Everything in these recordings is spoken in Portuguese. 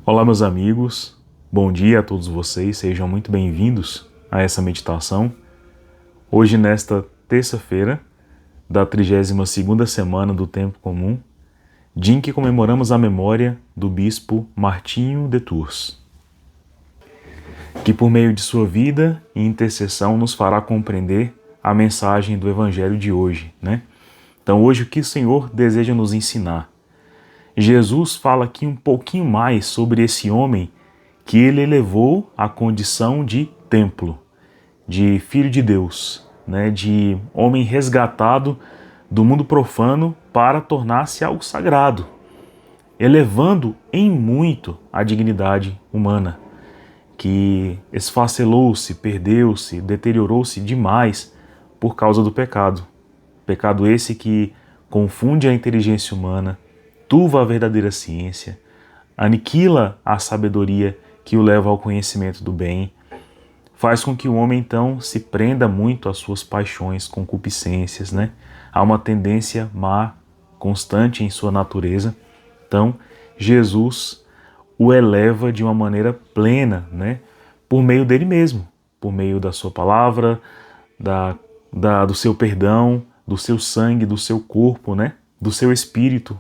Olá, meus amigos, bom dia a todos vocês, sejam muito bem-vindos a essa meditação. Hoje, nesta terça-feira da 32ª semana do Tempo Comum, dia em que comemoramos a memória do bispo Martinho de Tours, que por meio de sua vida e intercessão nos fará compreender a mensagem do Evangelho de hoje, né? Então, hoje, o que o Senhor deseja nos ensinar? Jesus fala aqui um pouquinho mais sobre esse homem que ele elevou à condição de templo, de filho de Deus, né, de homem resgatado do mundo profano para tornar-se algo sagrado, elevando em muito a dignidade humana, que esfacelou-se, perdeu-se, deteriorou-se demais por causa do pecado. Pecado esse que confunde a inteligência humana, turva a verdadeira ciência, aniquila a sabedoria que o leva ao conhecimento do bem, faz com que o homem então se prenda muito às suas paixões, concupiscências, né? Há uma tendência má, constante em sua natureza. Então, Jesus o eleva de uma maneira plena, né? Por meio dele mesmo, por meio da sua palavra, do seu perdão, do seu sangue, do seu corpo, né? Do seu espírito.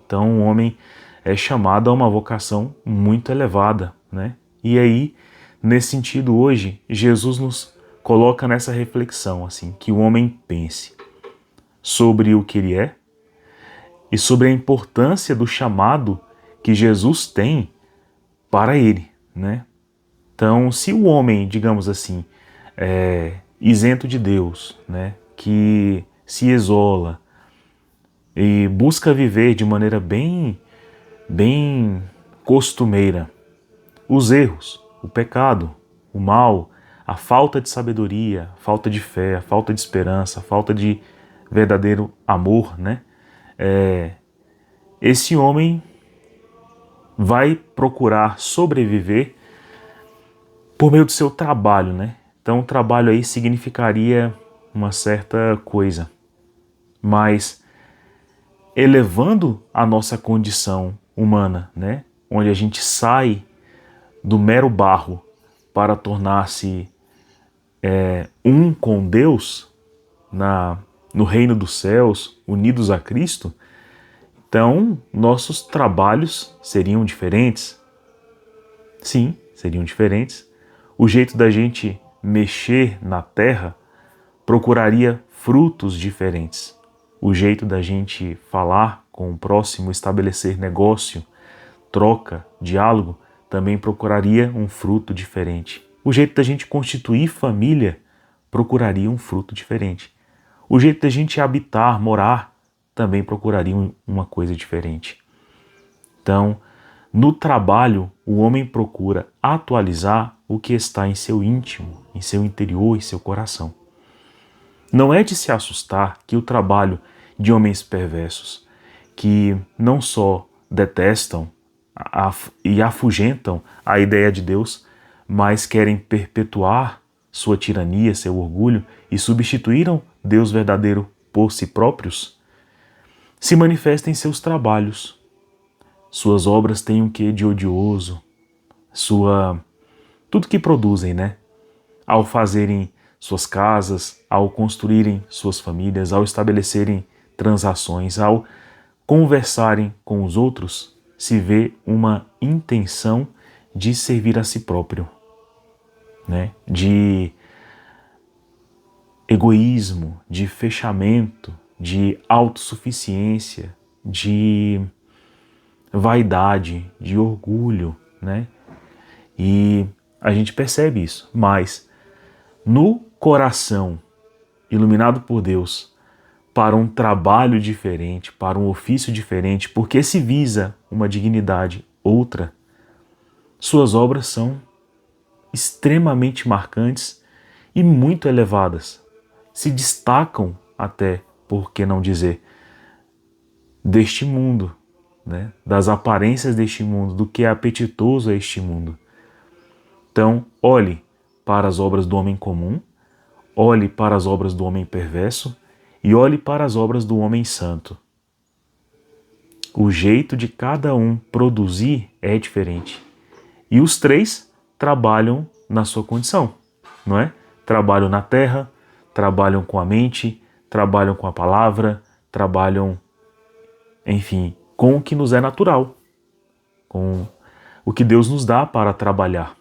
Então, o homem é chamado a uma vocação muito elevada, né? E aí, nesse sentido, hoje, Jesus nos coloca nessa reflexão, assim, que o homem pense sobre o que ele é e sobre a importância do chamado que Jesus tem para ele, né? Então, se o homem, digamos assim, é isento de Deus, né? Que se isola e busca viver de maneira bem costumeira, os erros, o pecado, o mal, a falta de sabedoria, a falta de fé, a falta de esperança, a falta de verdadeiro amor, né? Esse homem vai procurar sobreviver por meio do seu trabalho, né? Então o trabalho aí significaria uma certa coisa, mas elevando a nossa condição humana, né? Onde a gente sai do mero barro para tornar-se um com Deus no reino dos céus, unidos a Cristo, então nossos trabalhos seriam diferentes. Sim, seriam diferentes. O jeito da gente mexer na terra procuraria frutos diferentes. O jeito da gente falar com o próximo, estabelecer negócio, troca, diálogo, também procuraria um fruto diferente. O jeito da gente constituir família procuraria um fruto diferente. O jeito da gente habitar, morar, também procuraria uma coisa diferente. Então, no trabalho, o homem procura atualizar o que está em seu íntimo, em seu interior, em seu coração. Não é de se assustar que o trabalho de homens perversos, que não só detestam e afugentam a ideia de Deus, mas querem perpetuar sua tirania, seu orgulho e substituíram Deus verdadeiro por si próprios, se manifestem em seus trabalhos. Suas obras têm um quê de odioso, tudo que produzem, né? Ao fazerem suas casas, ao construírem suas famílias, ao estabelecerem transações, ao conversarem com os outros, se vê uma intenção de servir a si próprio, né? De egoísmo, de fechamento, de autossuficiência, de vaidade, de orgulho, né? E a gente percebe isso, mas no coração iluminado por Deus para um trabalho diferente, para um ofício diferente, porque se visa uma dignidade outra, suas obras são extremamente marcantes e muito elevadas. Se destacam até, por que não dizer, deste mundo, né? Das aparências deste mundo, do que é apetitoso a este mundo. Então, olhe para as obras do homem comum, olhe para as obras do homem perverso e olhe para as obras do homem santo. O jeito de cada um produzir é diferente. E os três trabalham na sua condição, não é? Trabalham na terra, trabalham com a mente, trabalham com a palavra, trabalham, enfim, com o que nos é natural, com o que Deus nos dá para trabalhar.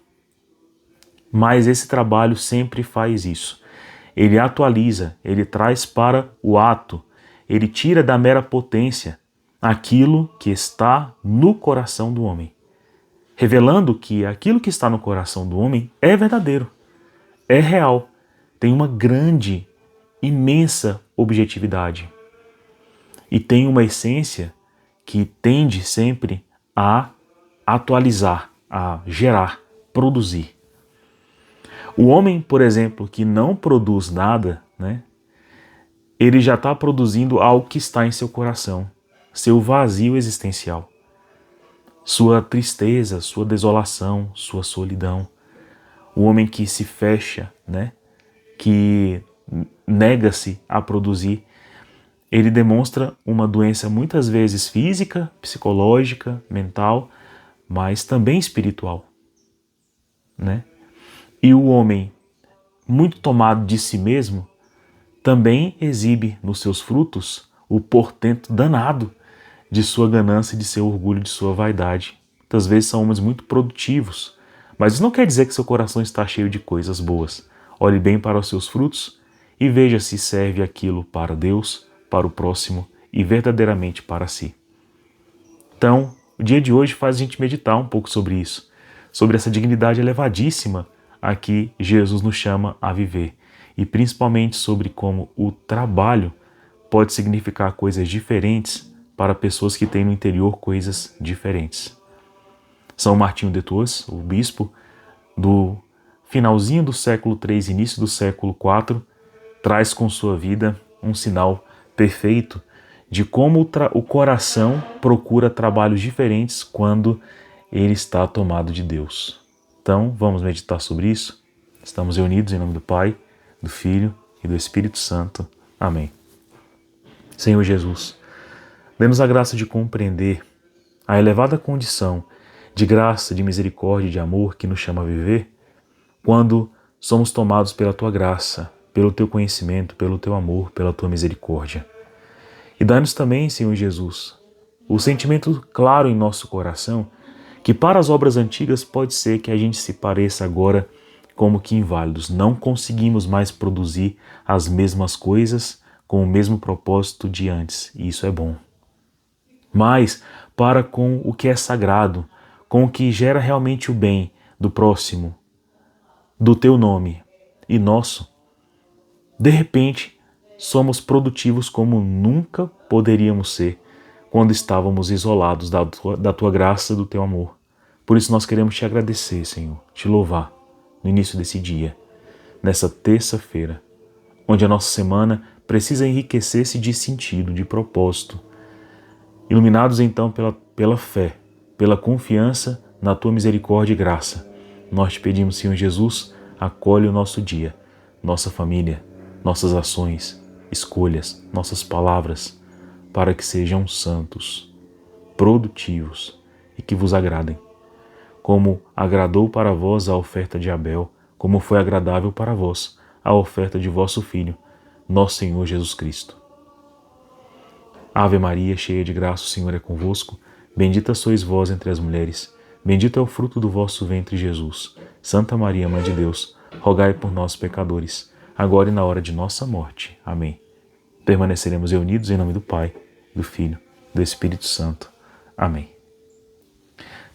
Mas esse trabalho sempre faz isso. Ele atualiza, ele traz para o ato, ele tira da mera potência aquilo que está no coração do homem, revelando que aquilo que está no coração do homem é verdadeiro, é real, tem uma grande, imensa objetividade e tem uma essência que tende sempre a atualizar, a gerar, produzir. O homem, por exemplo, que não produz nada, né, ele já está produzindo algo que está em seu coração, seu vazio existencial, sua tristeza, sua desolação, sua solidão. O homem que se fecha, né, que nega-se a produzir, ele demonstra uma doença muitas vezes física, psicológica, mental, mas também espiritual, né? E o homem, muito tomado de si mesmo, também exibe nos seus frutos o portento danado de sua ganância, de seu orgulho, de sua vaidade. Muitas vezes são homens muito produtivos, mas isso não quer dizer que seu coração está cheio de coisas boas. Olhe bem para os seus frutos e veja se serve aquilo para Deus, para o próximo e verdadeiramente para si. Então, o dia de hoje faz a gente meditar um pouco sobre isso, sobre essa dignidade elevadíssima a que Jesus nos chama a viver e principalmente sobre como o trabalho pode significar coisas diferentes para pessoas que têm no interior coisas diferentes. São Martinho de Tours, o bispo do finalzinho do século III, início do século IV, traz com sua vida um sinal perfeito de como o coração procura trabalhos diferentes quando ele está tomado de Deus. Então, vamos meditar sobre isso? Estamos reunidos em nome do Pai, do Filho e do Espírito Santo. Amém. Senhor Jesus, dê-nos a graça de compreender a elevada condição de graça, de misericórdia e de amor que nos chama a viver quando somos tomados pela Tua graça, pelo Teu conhecimento, pelo Teu amor, pela Tua misericórdia. E dá-nos também, Senhor Jesus, o sentimento claro em nosso coração que para as obras antigas pode ser que a gente se pareça agora como que inválidos. Não conseguimos mais produzir as mesmas coisas com o mesmo propósito de antes, e isso é bom. Mas para com o que é sagrado, com o que gera realmente o bem do próximo, do Teu nome e nosso, de repente somos produtivos como nunca poderíamos ser quando estávamos isolados da Tua graça, do Teu amor. Por isso nós queremos Te agradecer, Senhor, Te louvar no início desse dia, nessa terça-feira, onde a nossa semana precisa enriquecer-se de sentido, de propósito. Iluminados então pela fé, pela confiança na Tua misericórdia e graça, nós Te pedimos, Senhor Jesus, acolhe o nosso dia, nossa família, nossas ações, escolhas, nossas palavras, para que sejam santos, produtivos e que vos agradem. Como agradou para vós a oferta de Abel, como foi agradável para vós a oferta de vosso Filho, nosso Senhor Jesus Cristo. Ave Maria, cheia de graça, o Senhor é convosco. Bendita sois vós entre as mulheres. Bendito é o fruto do vosso ventre, Jesus. Santa Maria, Mãe de Deus, rogai por nós, pecadores, agora e na hora de nossa morte. Amém. Permaneceremos reunidos em nome do Pai, do Filho, do Espírito Santo. Amém.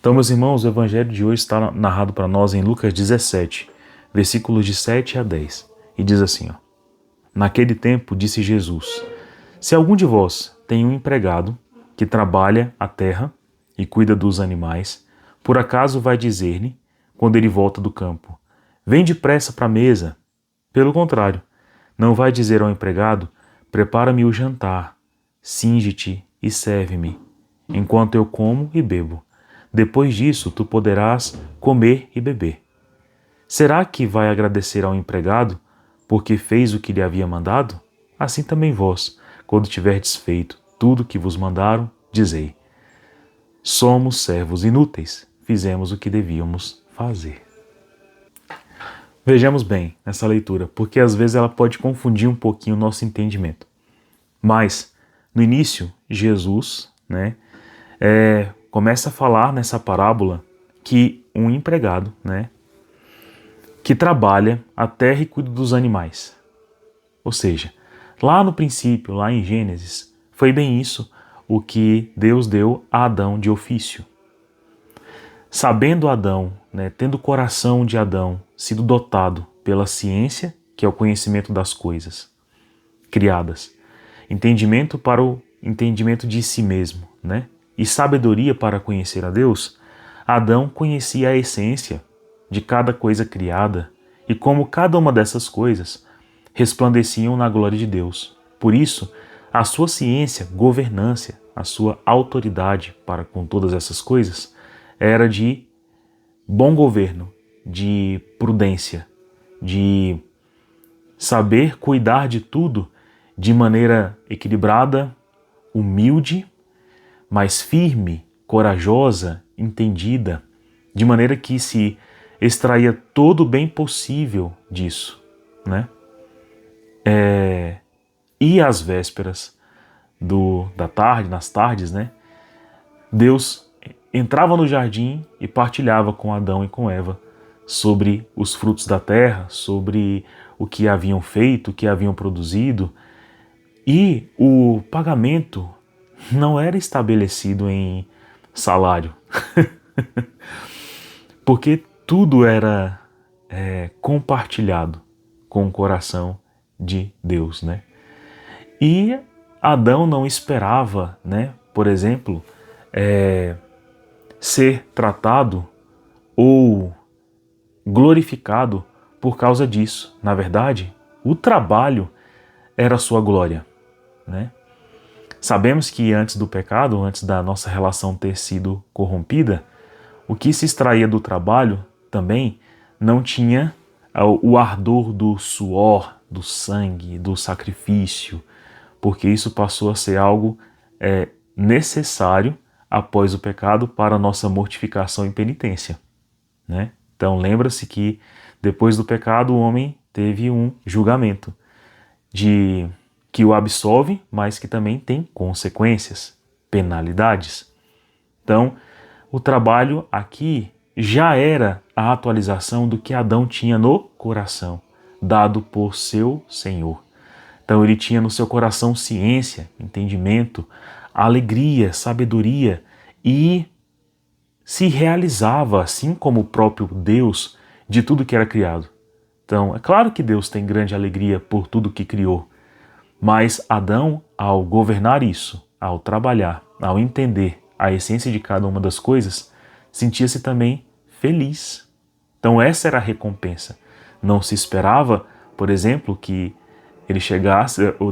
Então, meus irmãos, o Evangelho de hoje está narrado para nós em Lucas 17, versículos de 7 a 10. E diz assim, ó: Naquele tempo disse Jesus: Se algum de vós tem um empregado que trabalha a terra e cuida dos animais, por acaso vai dizer-lhe, quando ele volta do campo: Vem depressa para a mesa? Pelo contrário, não vai dizer ao empregado: Prepara-me o jantar, cinge-te e serve-me, enquanto eu como e bebo. Depois disso, tu poderás comer e beber. Será que vai agradecer ao empregado porque fez o que lhe havia mandado? Assim também vós, quando tiverdes feito tudo o que vos mandaram, dizei: Somos servos inúteis, fizemos o que devíamos fazer. Vejamos bem nessa leitura, porque às vezes ela pode confundir um pouquinho o nosso entendimento. Mas, no início, Jesus, começa a falar nessa parábola que um empregado, que trabalha a terra e cuida dos animais. Ou seja, lá no princípio, lá em Gênesis, foi bem isso o que Deus deu a Adão de ofício. Sabendo Adão, tendo o coração de Adão sido dotado pela ciência, que é o conhecimento das coisas criadas, entendimento para o entendimento de si mesmo, e sabedoria para conhecer a Deus, Adão conhecia a essência de cada coisa criada e como cada uma dessas coisas resplandeciam na glória de Deus. Por isso, a sua ciência, governância, a sua autoridade para com todas essas coisas era de bom governo, de prudência, de saber cuidar de tudo de maneira equilibrada, humilde, mas firme, corajosa, entendida, de maneira que se extraía todo o bem possível disso, E às vésperas da tarde, nas tardes, Deus entrava no jardim e partilhava com Adão e com Eva sobre os frutos da terra, sobre o que haviam feito, o que haviam produzido. E o pagamento não era estabelecido em salário, porque tudo era compartilhado com o coração de Deus, E Adão não esperava, por exemplo, ser tratado ou glorificado por causa disso. Na verdade, o trabalho era a sua glória, Sabemos que antes do pecado, antes da nossa relação ter sido corrompida, o que se extraía do trabalho também não tinha o ardor do suor, do sangue, do sacrifício, porque isso passou a ser algo necessário após o pecado para a nossa mortificação e penitência, Então lembra-se que depois do pecado o homem teve um julgamento que o absolve, mas que também tem consequências, penalidades. Então, o trabalho aqui já era a atualização do que Adão tinha no coração, dado por seu Senhor. Então ele tinha no seu coração ciência, entendimento, alegria, sabedoria e se realizava, assim como o próprio Deus, de tudo que era criado. Então, é claro que Deus tem grande alegria por tudo que criou, mas Adão, ao governar isso, ao trabalhar, ao entender a essência de cada uma das coisas, sentia-se também feliz. Então essa era a recompensa. Não se esperava, por exemplo, que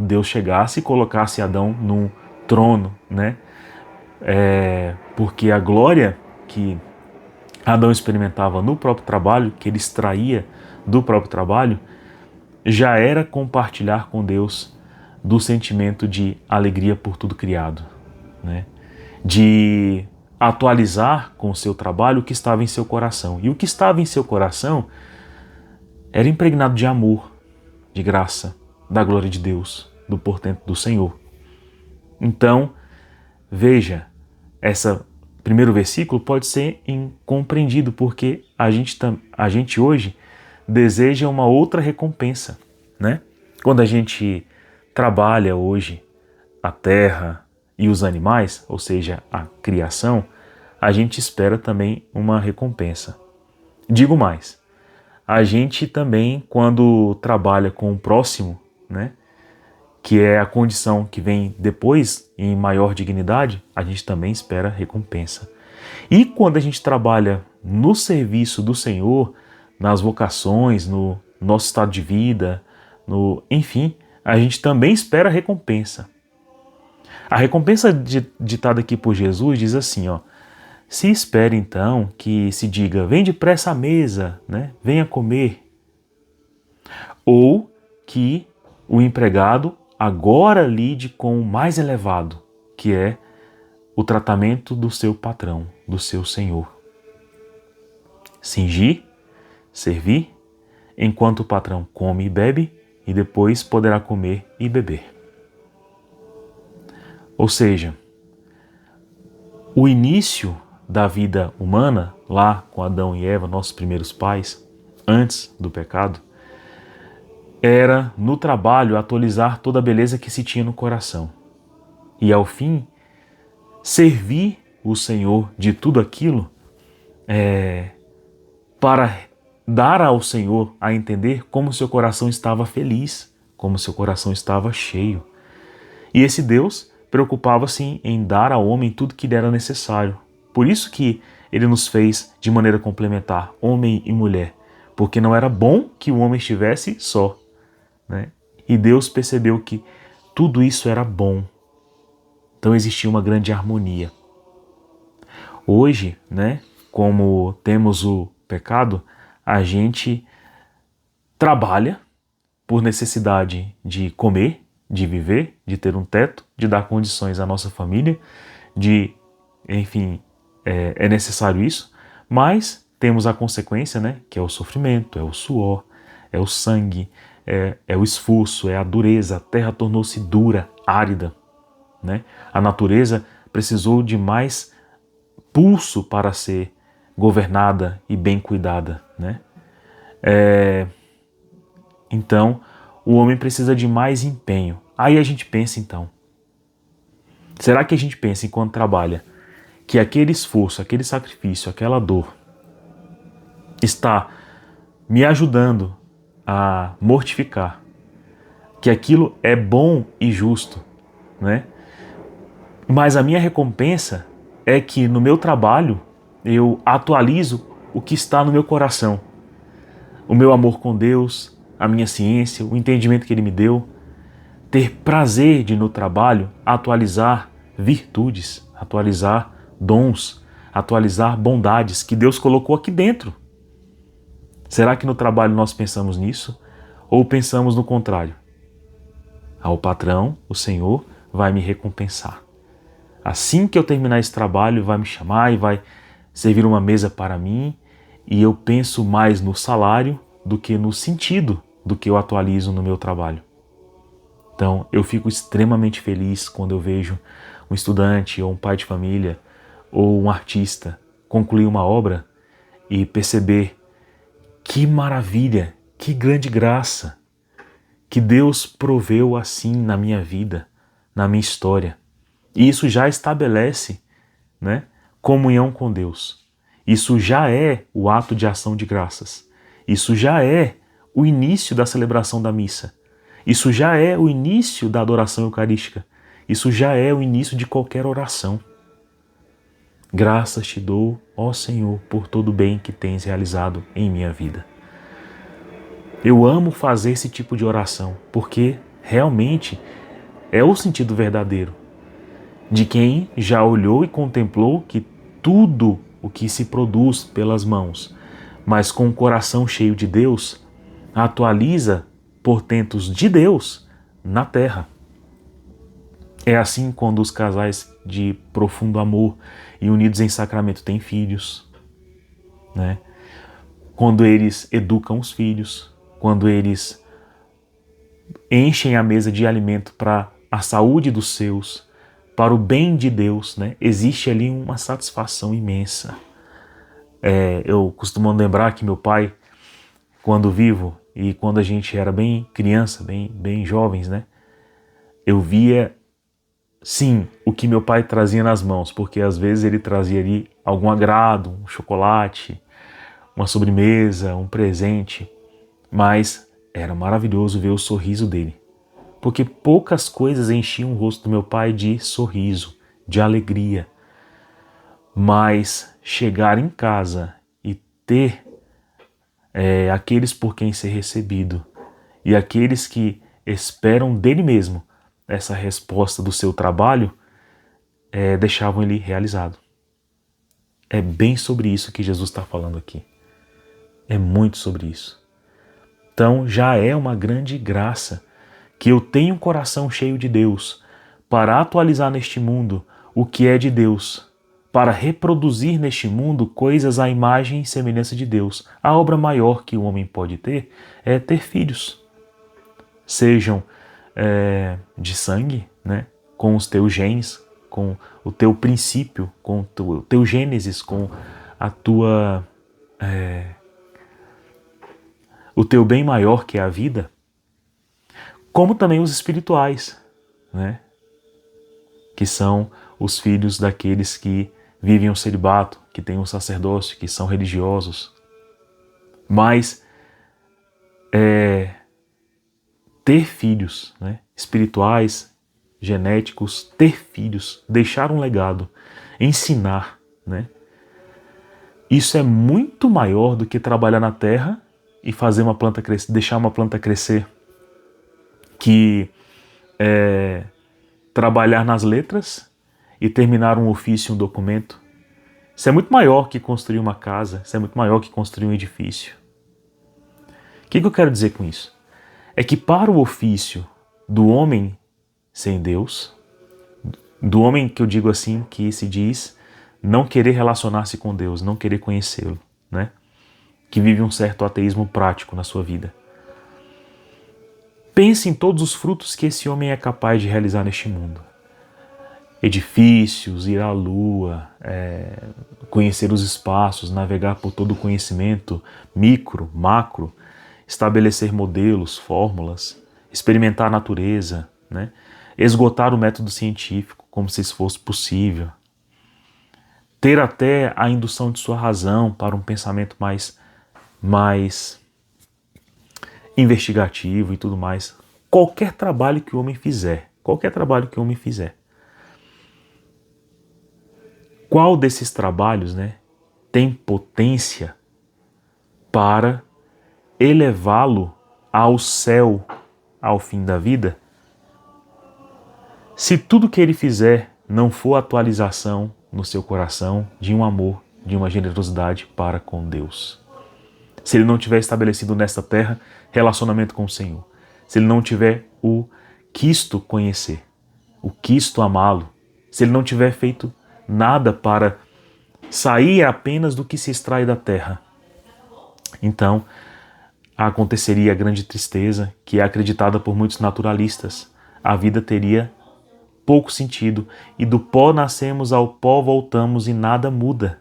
Deus chegasse e colocasse Adão num trono, porque a glória que Adão experimentava no próprio trabalho, que ele extraía do próprio trabalho, já era compartilhar com Deus do sentimento de alegria por tudo criado, de atualizar com o seu trabalho o que estava em seu coração. E o que estava em seu coração era impregnado de amor, de graça, da glória de Deus, do portento do Senhor. Então, veja, esse primeiro versículo pode ser incompreendido porque a gente hoje deseja uma outra recompensa, Quando a gente trabalha hoje a terra e os animais, ou seja, a criação, a gente espera também uma recompensa. Digo mais, a gente também, quando trabalha com o próximo, que é a condição que vem depois, em maior dignidade, a gente também espera recompensa. E quando a gente trabalha no serviço do Senhor, nas vocações, no nosso estado de vida, enfim, a gente também espera recompensa. A recompensa ditada aqui por Jesus diz assim, se espere então que se diga, vem depressa à mesa, venha comer. Ou que o empregado agora lide com o mais elevado, que é o tratamento do seu patrão, do seu senhor. cingir, servir, enquanto o patrão come e bebe, e depois poderá comer e beber. Ou seja, o início da vida humana, lá com Adão e Eva, nossos primeiros pais, antes do pecado, era no trabalho atualizar toda a beleza que se tinha no coração. E ao fim, servir o Senhor de tudo aquilo para dar ao Senhor a entender como seu coração estava feliz, como seu coração estava cheio. E esse Deus preocupava-se em dar ao homem tudo que lhe era necessário. Por isso que ele nos fez de maneira complementar, homem e mulher, porque não era bom que o homem estivesse só, né? E Deus percebeu que tudo isso era bom. Então existia uma grande harmonia. Hoje, né, como temos o pecado, a gente trabalha por necessidade de comer, de viver, de ter um teto, de dar condições à nossa família, enfim, é necessário isso, mas temos a consequência, né, que é o sofrimento, é o suor, é o sangue, é o esforço, é a dureza. A terra tornou-se dura, árida, né? A natureza precisou de mais pulso para ser governada e bem cuidada, né? Então, o homem precisa de mais empenho. Aí a gente pensa então, será que a gente pensa enquanto trabalha que aquele esforço, aquele sacrifício, aquela dor está me ajudando a mortificar, que aquilo é bom e justo, né? Mas a minha recompensa é que no meu trabalho eu atualizo o que está no meu coração, o meu amor com Deus, a minha ciência, o entendimento que Ele me deu, ter prazer de no trabalho atualizar virtudes, atualizar dons, atualizar bondades que Deus colocou aqui dentro. Será que no trabalho nós pensamos nisso? Ou pensamos no contrário? O patrão, o Senhor, vai me recompensar. Assim que eu terminar esse trabalho, vai me chamar e vai servir uma mesa para mim, e eu penso mais no salário do que no sentido do que eu atualizo no meu trabalho. Então, eu fico extremamente feliz quando eu vejo um estudante ou um pai de família ou um artista concluir uma obra e perceber que maravilha, que grande graça que Deus proveu assim na minha vida, na minha história. E isso já estabelece, né, comunhão com Deus. Isso já é o ato de ação de graças. Isso já é o início da celebração da missa. Isso já é o início da adoração eucarística. Isso já é o início de qualquer oração. Graças te dou, ó Senhor, por todo o bem que tens realizado em minha vida. Eu amo fazer esse tipo de oração, porque realmente é o sentido verdadeiro de quem já olhou e contemplou que tudo o que se produz pelas mãos, mas com o coração cheio de Deus, atualiza portentos de Deus na terra. É assim quando os casais de profundo amor e unidos em sacramento têm filhos, né? Quando eles educam os filhos, quando eles enchem a mesa de alimento para a saúde dos seus, para o bem de Deus, né? Existe ali uma satisfação imensa. Eu costumo lembrar que meu pai, quando vivo e quando a gente era bem criança, bem jovens, né? Eu via, sim, o que meu pai trazia nas mãos, porque às vezes ele trazia ali algum agrado, um chocolate, uma sobremesa, um presente, mas era maravilhoso ver o sorriso dele, porque poucas coisas enchiam o rosto do meu pai de sorriso, de alegria, mas chegar em casa e ter aqueles por quem ser recebido e aqueles que esperam dele mesmo essa resposta do seu trabalho, deixavam ele realizado. É bem sobre isso que Jesus está falando aqui. É muito sobre isso. Então já é uma grande graça que eu tenho um coração cheio de Deus para atualizar neste mundo o que é de Deus, para reproduzir neste mundo coisas à imagem e semelhança de Deus. A obra maior que o homem pode ter é ter filhos. Sejam de sangue, né? Com os teus genes, com o teu princípio, com o teu gênesis, com a tua... o teu bem maior que é a vida, como também os espirituais, né? Que são os filhos daqueles que vivem o celibato, que têm um sacerdócio, que são religiosos. Mas ter filhos, né, espirituais, genéticos, ter filhos, deixar um legado, ensinar, né, isso é muito maior do que trabalhar na terra e fazer uma planta crescer, deixar uma planta crescer, que trabalhar nas letras e terminar um ofício, um documento. Isso é muito maior que construir uma casa, isso é muito maior que construir um edifício. O que eu quero dizer com isso? É que para o ofício do homem sem Deus, do homem que eu digo assim, que se diz não querer relacionar-se com Deus, não querer conhecê-lo, né? Que vive um certo ateísmo prático na sua vida. Pense em todos os frutos que esse homem é capaz de realizar neste mundo. Edifícios, ir à lua, conhecer os espaços, navegar por todo o conhecimento, micro, macro, estabelecer modelos, fórmulas, experimentar a natureza, né? Esgotar o método científico como se isso fosse possível, ter até a indução de sua razão para um pensamento mais investigativo e tudo mais. Qualquer trabalho que o homem fizer, qual desses trabalhos, né, tem potência para elevá-lo ao céu ao fim da vida? Se tudo que ele fizer não for atualização no seu coração de um amor, de uma generosidade para com Deus. Se ele não tiver estabelecido nesta terra relacionamento com o Senhor, se ele não tiver o quisto conhecer, o quisto amá-lo, se ele não tiver feito nada para sair apenas do que se extrai da terra, então aconteceria a grande tristeza que é acreditada por muitos naturalistas. A vida teria pouco sentido e do pó nascemos, ao pó voltamos e nada muda.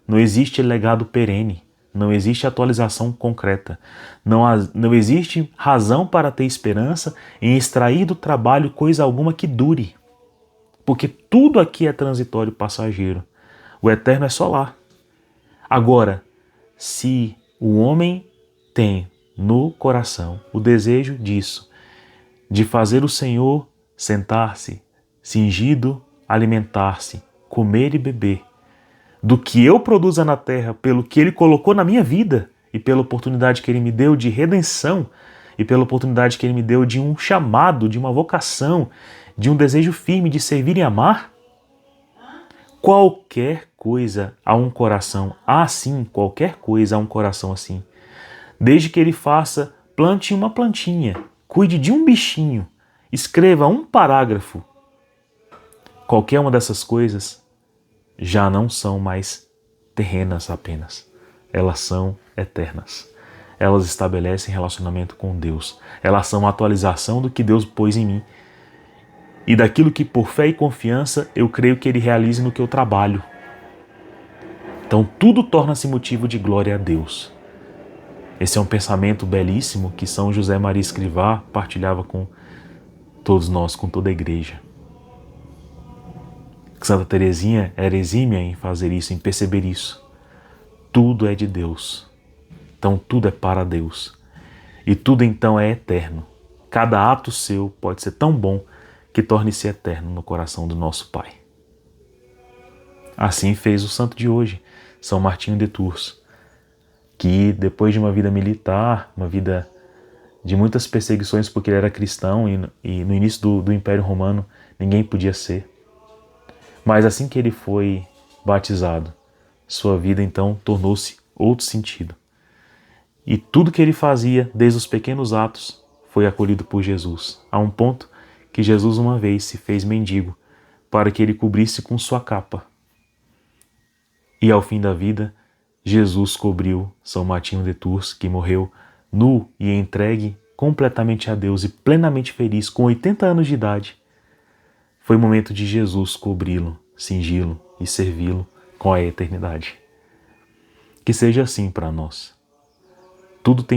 Não existe legado perene, não existe atualização concreta, não existe razão para ter esperança em extrair do trabalho coisa alguma que dure. Porque tudo aqui é transitório e passageiro. O eterno é só lá. Agora, se o homem tem no coração o desejo disso, de fazer o Senhor sentar-se, cingido, alimentar-se, comer e beber, do que eu produza na terra, pelo que Ele colocou na minha vida e pela oportunidade que Ele me deu de redenção e pela oportunidade que Ele me deu de um chamado, de uma vocação, de um desejo firme de servir e amar, qualquer coisa a um coração assim, qualquer coisa a um coração assim, desde que ele faça, plante uma plantinha, cuide de um bichinho, escreva um parágrafo, qualquer uma dessas coisas já não são mais terrenas apenas, elas são eternas. Elas estabelecem relacionamento com Deus, elas são a atualização do que Deus pôs em mim e daquilo que por fé e confiança eu creio que Ele realize no que eu trabalho. Então tudo torna-se motivo de glória a Deus. Esse é um pensamento belíssimo que São José Maria Escrivá partilhava com todos nós, com toda a igreja. Santa Teresinha era exímia em fazer isso, em perceber isso. Tudo é de Deus. Então tudo é para Deus. E tudo então é eterno. Cada ato seu pode ser tão bom que torne-se eterno no coração do nosso Pai. Assim fez o santo de hoje, São Martinho de Tours, que depois de uma vida militar, uma vida de muitas perseguições porque ele era cristão e no início do Império Romano ninguém podia ser. Mas assim que ele foi batizado, sua vida então tornou-se outro sentido. E tudo que ele fazia, desde os pequenos atos, foi acolhido por Jesus, a um ponto que Jesus uma vez se fez mendigo para que ele cobrisse com sua capa. E ao fim da vida, Jesus cobriu São Martinho de Tours, que morreu nu e entregue completamente a Deus e plenamente feliz, com 80 anos de idade. Foi o momento de Jesus cobri-lo, cingi-lo e servi-lo com a eternidade. Que seja assim para nós. Tudo tem